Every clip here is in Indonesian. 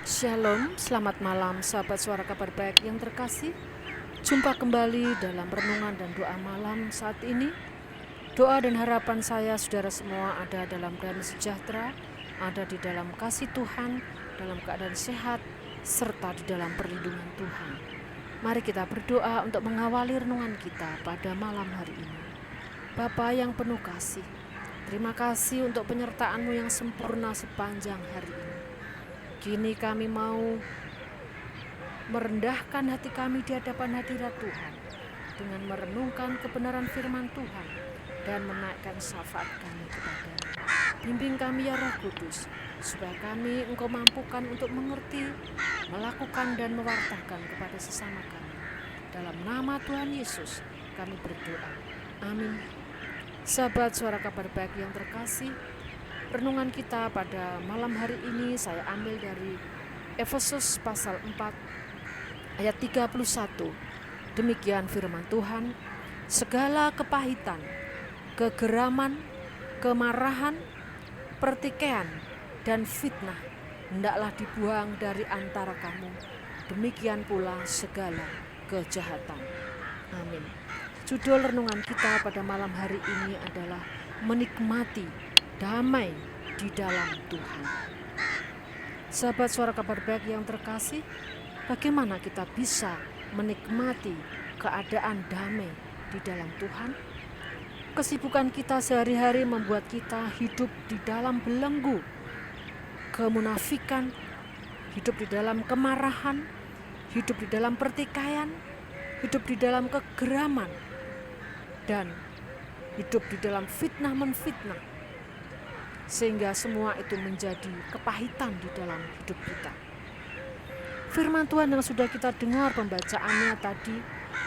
Shalom, selamat malam sahabat suara kabar baik yang terkasih. Jumpa kembali dalam renungan dan doa malam saat ini. Doa dan harapan saya saudara semua ada dalam damai sejahtera, ada di dalam kasih Tuhan, dalam keadaan sehat, serta di dalam perlindungan Tuhan. Mari kita berdoa untuk mengawali renungan kita pada malam hari ini. Bapa yang penuh kasih, terima kasih untuk penyertaan-Mu yang sempurna sepanjang hari ini. Kini kami mau merendahkan hati kami di hadapan hadirat Tuhan dengan merenungkan kebenaran firman Tuhan dan menaikkan syafaat kami kepada-Mu. Bimbing kami ya Roh Kudus, supaya kami Engkau mampukan untuk mengerti, melakukan dan mewartakan kepada sesama kami. Dalam nama Tuhan Yesus kami berdoa. Amin. Sahabat suara kabar baik yang terkasih, renungan kita pada malam hari ini saya ambil dari Efesus pasal 4 ayat 31. Demikian firman Tuhan, segala kepahitan, kegeraman, kemarahan, pertikaian, dan fitnah hendaklah dibuang dari antara kamu. Demikian pula segala kejahatan. Amin. Judul renungan kita pada malam hari ini adalah menikmati damai di dalam Tuhan. Sahabat suara kabar baik yang terkasih, bagaimana kita bisa menikmati keadaan damai di dalam Tuhan? Kesibukan kita sehari-hari membuat kita hidup di dalam belenggu kemunafikan, hidup di dalam kemarahan, hidup di dalam pertikaian, hidup di dalam kegeraman, dan hidup di dalam fitnah menfitnah, sehingga semua itu menjadi kepahitan di dalam hidup kita. Firman Tuhan yang sudah kita dengar pembacaannya tadi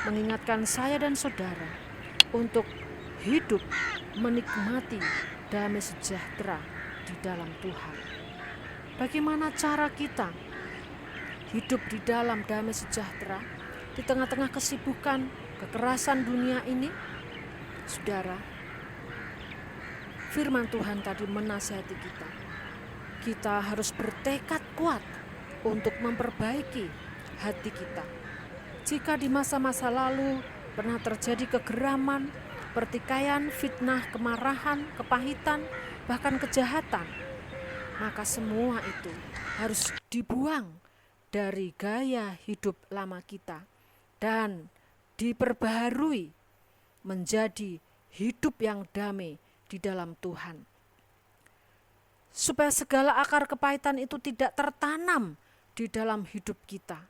mengingatkan saya dan saudara untuk hidup menikmati damai sejahtera di dalam Tuhan. Bagaimana cara kita hidup di dalam damai sejahtera di tengah-tengah kesibukan, kekerasan dunia ini? Saudara, firman Tuhan tadi menasihati kita. Kita harus bertekad kuat untuk memperbaiki hati kita. Jika di masa-masa lalu pernah terjadi kegeraman, pertikaian, fitnah, kemarahan, kepahitan, bahkan kejahatan, maka semua itu harus dibuang dari gaya hidup lama kita dan diperbaharui menjadi hidup yang damai di dalam Tuhan. Supaya segala akar kepahitan itu tidak tertanam di dalam hidup kita.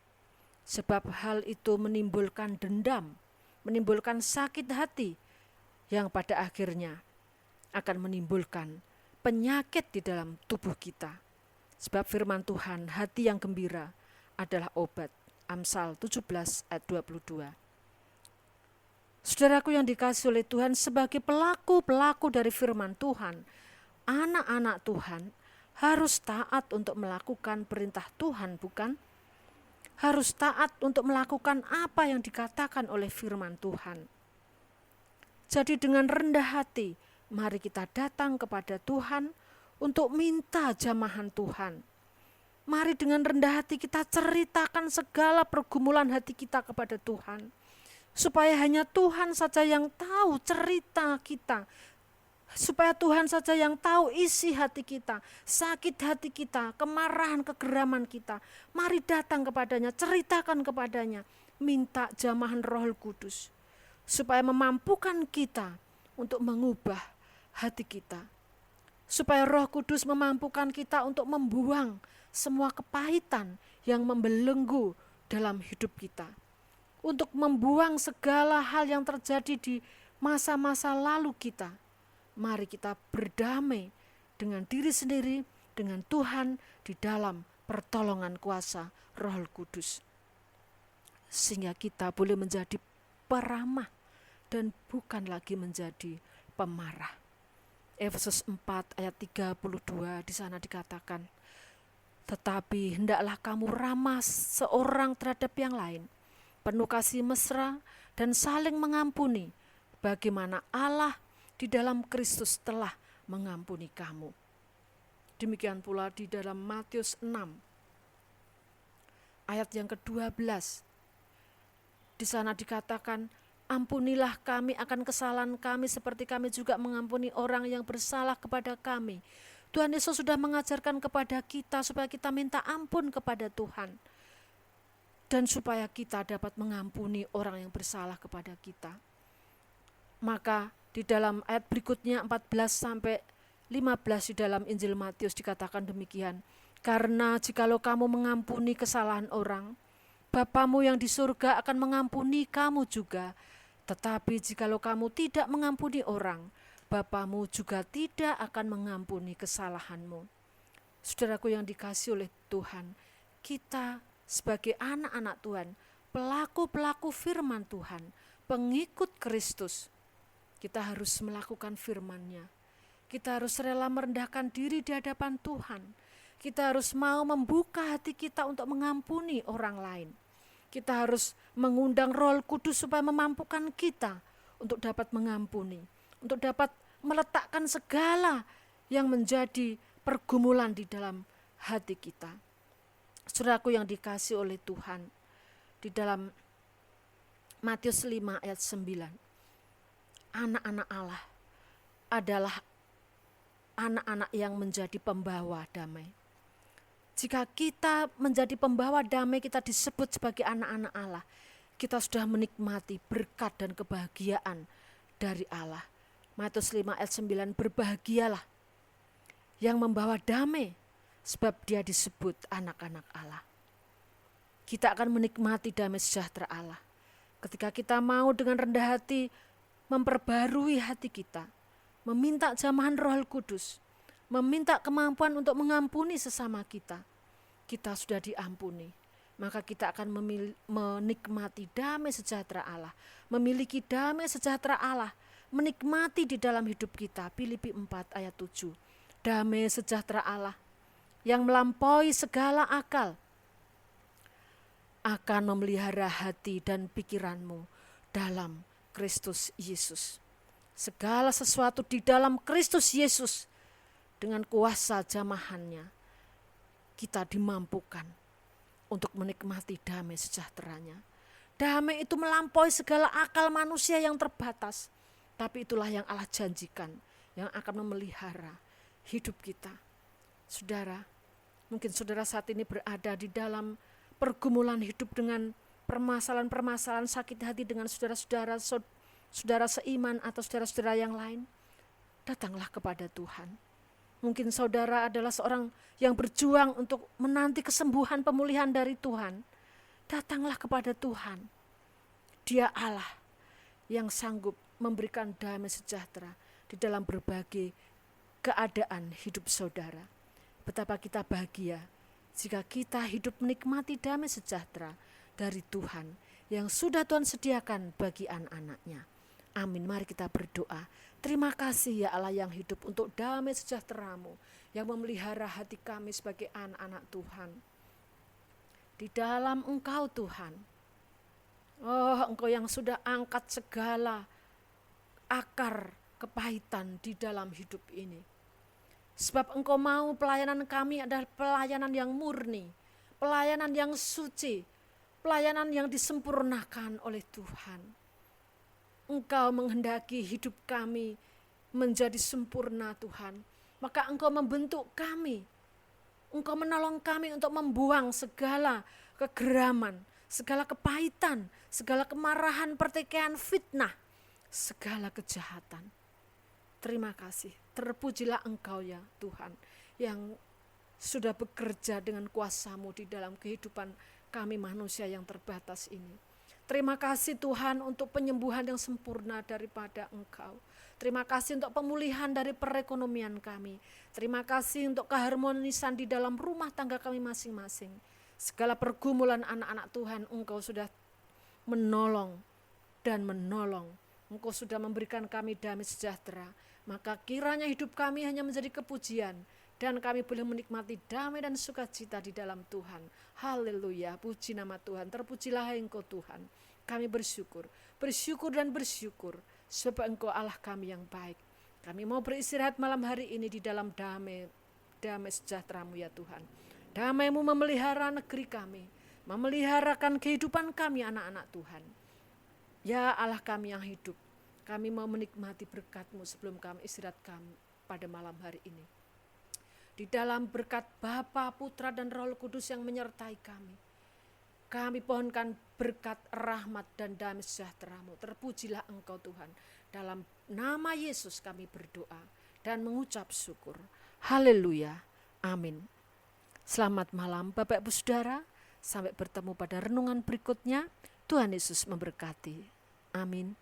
Sebab hal itu menimbulkan dendam, menimbulkan sakit hati yang pada akhirnya akan menimbulkan penyakit di dalam tubuh kita. Sebab firman Tuhan, hati yang gembira adalah obat. Amsal 17 ayat 22. Saudaraku yang dikasihi oleh Tuhan, sebagai pelaku-pelaku dari firman Tuhan, anak-anak Tuhan harus taat untuk melakukan perintah Tuhan, bukan? Harus taat untuk melakukan apa yang dikatakan oleh firman Tuhan. Jadi dengan rendah hati, mari kita datang kepada Tuhan untuk minta jamahan Tuhan. Mari dengan rendah hati kita ceritakan segala pergumulan hati kita kepada Tuhan. Supaya hanya Tuhan saja yang tahu cerita kita. Supaya Tuhan saja yang tahu isi hati kita, sakit hati kita, kemarahan, kegeraman kita. Mari datang kepadanya, ceritakan kepadanya, minta jamahan Roh Kudus. Supaya memampukan kita untuk mengubah hati kita. Supaya Roh Kudus memampukan kita untuk membuang semua kepahitan yang membelenggu dalam hidup kita. Untuk membuang segala hal yang terjadi di masa-masa lalu kita. Mari kita berdamai dengan diri sendiri, dengan Tuhan di dalam pertolongan kuasa Roh Kudus. Sehingga kita boleh menjadi peramah dan bukan lagi menjadi pemarah. Efesus 4 ayat 32 di sana dikatakan, tetapi hendaklah kamu ramah seorang terhadap yang lain, penuh kasih mesra dan saling mengampuni, bagaimana Allah di dalam Kristus telah mengampuni kamu. Demikian pula di dalam Matius 6 ayat yang ke-12. Di sana dikatakan, ampunilah kami akan kesalahan kami seperti kami juga mengampuni orang yang bersalah kepada kami. Tuhan Yesus sudah mengajarkan kepada kita supaya kita minta ampun kepada Tuhan. Dan supaya kita dapat mengampuni orang yang bersalah kepada kita. Maka di dalam ayat berikutnya 14-15 di dalam Injil Matius dikatakan demikian. Karena jikalau kamu mengampuni kesalahan orang, Bapamu yang di surga akan mengampuni kamu juga. Tetapi jikalau kamu tidak mengampuni orang, Bapamu juga tidak akan mengampuni kesalahanmu. Saudaraku yang dikasihi oleh Tuhan, kita sebagai anak-anak Tuhan, pelaku-pelaku firman Tuhan, pengikut Kristus, kita harus melakukan firman-Nya. Kita harus rela merendahkan diri di hadapan Tuhan. Kita harus mau membuka hati kita untuk mengampuni orang lain. Kita harus mengundang Roh Kudus supaya memampukan kita untuk dapat mengampuni, untuk dapat meletakkan segala yang menjadi pergumulan di dalam hati kita. Saudaraku yang dikasihi oleh Tuhan, di dalam Matius 5 ayat 9, anak-anak Allah adalah anak-anak yang menjadi pembawa damai. Jika kita menjadi pembawa damai, kita disebut sebagai anak-anak Allah. Kita sudah menikmati berkat dan kebahagiaan dari Allah. Matius 5 ayat 9, berbahagialah yang membawa damai, sebab dia disebut anak-anak Allah. Kita akan menikmati damai sejahtera Allah ketika kita mau dengan rendah hati memperbarui hati kita, meminta jamahan Roh Kudus, meminta kemampuan untuk mengampuni sesama kita. Kita sudah diampuni, maka kita akan menikmati damai sejahtera Allah, memiliki damai sejahtera Allah, menikmati di dalam hidup kita. Filipi 4 ayat 7, damai sejahtera Allah yang melampaui segala akal akan memelihara hati dan pikiranmu dalam Kristus Yesus. Segala sesuatu di dalam Kristus Yesus dengan kuasa jamahannya kita dimampukan untuk menikmati damai sejahteranya. Damai itu melampaui segala akal manusia yang terbatas, tapi itulah yang Allah janjikan, yang akan memelihara hidup kita. Saudara, mungkin saudara saat ini berada di dalam pergumulan hidup dengan permasalahan-permasalahan sakit hati dengan saudara-saudara seiman atau saudara-saudara yang lain. Datanglah kepada Tuhan. Mungkin saudara adalah seorang yang berjuang untuk menanti kesembuhan pemulihan dari Tuhan. Datanglah kepada Tuhan. Dia Allah yang sanggup memberikan damai sejahtera di dalam berbagai keadaan hidup saudara. Betapa kita bahagia jika kita hidup menikmati damai sejahtera dari Tuhan yang sudah Tuhan sediakan bagi anak-anaknya. Amin. Mari kita berdoa. Terima kasih ya Allah yang hidup untuk damai sejahtera-Mu yang memelihara hati kami sebagai anak-anak Tuhan. Di dalam Engkau Tuhan. Oh, Engkau yang sudah angkat segala akar kepahitan di dalam hidup ini. Sebab Engkau mau pelayanan kami adalah pelayanan yang murni, pelayanan yang suci, pelayanan yang disempurnakan oleh Tuhan. Engkau menghendaki hidup kami menjadi sempurna Tuhan. Maka Engkau membentuk kami. Engkau menolong kami untuk membuang segala kegeraman, segala kepahitan, segala kemarahan, pertikaian, fitnah, segala kejahatan. Terima kasih. Terpujilah Engkau ya Tuhan yang sudah bekerja dengan kuasa-Mu di dalam kehidupan kami manusia yang terbatas ini. Terima kasih Tuhan untuk penyembuhan yang sempurna daripada Engkau. Terima kasih untuk pemulihan dari perekonomian kami. Terima kasih untuk keharmonisan di dalam rumah tangga kami masing-masing. Segala pergumulan anak-anak Tuhan Engkau sudah menolong dan menolong. Engkau sudah memberikan kami damai sejahtera. Maka kiranya hidup kami hanya menjadi kepujian dan kami boleh menikmati damai dan sukacita di dalam Tuhan. Haleluya, puji nama Tuhan. Terpujilah Engkau Tuhan. Kami bersyukur dan bersyukur sebab Engkau Allah kami yang baik. Kami mau beristirahat malam hari ini di dalam damai sejahtera-Mu ya Tuhan. Damai-Mu memelihara negeri kami. memeliharakan kehidupan kami anak-anak Tuhan. Ya Allah kami yang hidup, kami mau menikmati berkat-Mu sebelum kami istirahat kami pada malam hari ini. Di dalam berkat Bapa, Putra, dan Roh Kudus yang menyertai kami, kami pohonkan berkat rahmat dan damai sejahtera-Mu. Terpujilah Engkau Tuhan. Dalam nama Yesus kami berdoa dan mengucap syukur. Haleluya. Amin. Selamat malam Bapak Ibu Saudara. Sampai bertemu pada renungan berikutnya. Tuhan Yesus memberkati. Amin.